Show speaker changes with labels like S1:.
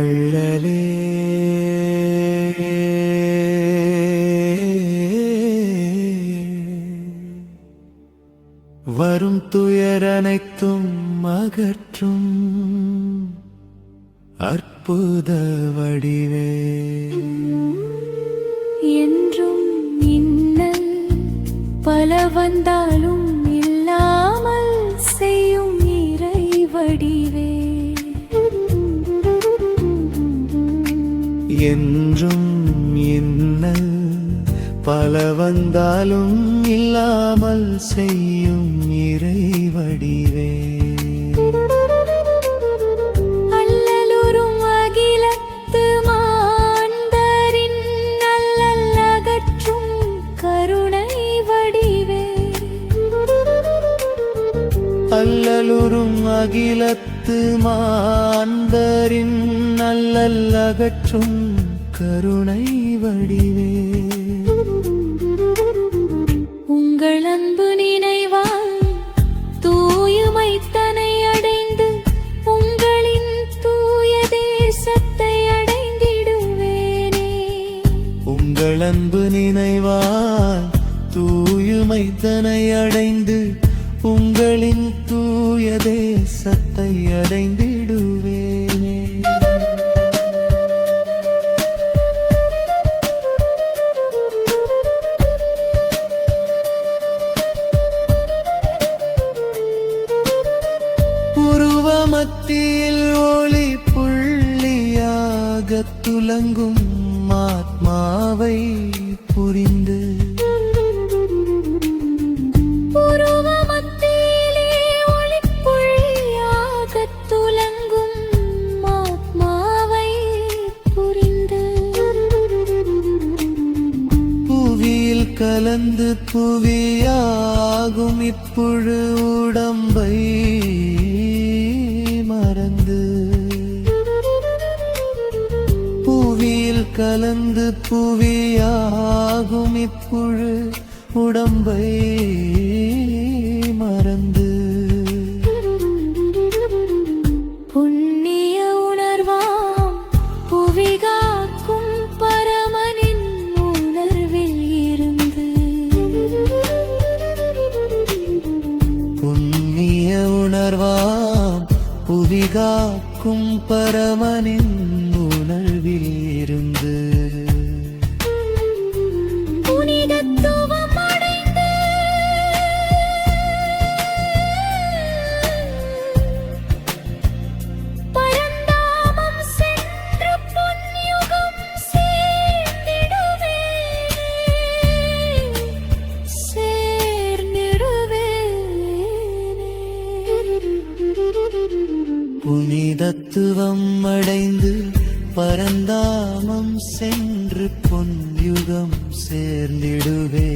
S1: வள்ளலே வரும் துயரனைத்தும் அகற்றும் அற்புத வடிவே
S2: என்றும் இன்னல் பல வந்தாலும் இல்லாமல் செய்யும் இறை வடிவே
S1: என்றும் இன்னல் பல வந்தாலும் இல்லாமல் செய்யும் இறை வடிவே
S2: அல்லலுறும் அகிலத்து மாந்தரின் அல்லல் அகற்றும் கருணை வடிவே
S1: அல்லலுறும் அகிலத்து மாந்தரின் அல்லல் அகற்றும் கருணை வடிவே
S2: உங்கள் அன்பு நினைவால் தூயுமை தனை அடைந்து உங்களின் தூய தேசத்தை அடைந்திடுவேனே
S1: உங்கள் அன்பு நினைவால் தூயுமை தனை அடைந்து உங்களின் தூய தேசத்தை அடைந்திடுவேனே மத்தியில் ஒளி புள்ளியாக துலங்கும் ஆத்மாவை புரிந்து
S2: மத்தியிலே ஒளி புள்ளியாக துலங்கும் ஆத்மாவை புரிந்து
S1: புவியில் கலந்து புவியாகும் இப்புழு உடம்பை மறந்து புவியில் கலந்து புவியாகும் இப்புழு உடம்பை மறந்து
S2: புண்ணிய உணர்வாம் புவிகாக்கும் பரமனின் உணர்வில் இருந்து
S1: புண்ணிய உணர்வாம் புவிகாக்கும் பரமனின் உணர்வில் இருந்து
S2: புனிதத்துவம் அடைந்து பரந்தாமம் சென்று பொன்யுகம்
S1: புனிதத்துவம் அடைந்து பரந்தாமம் சென்று பொன்யுகம் சேர்ந்திடுவே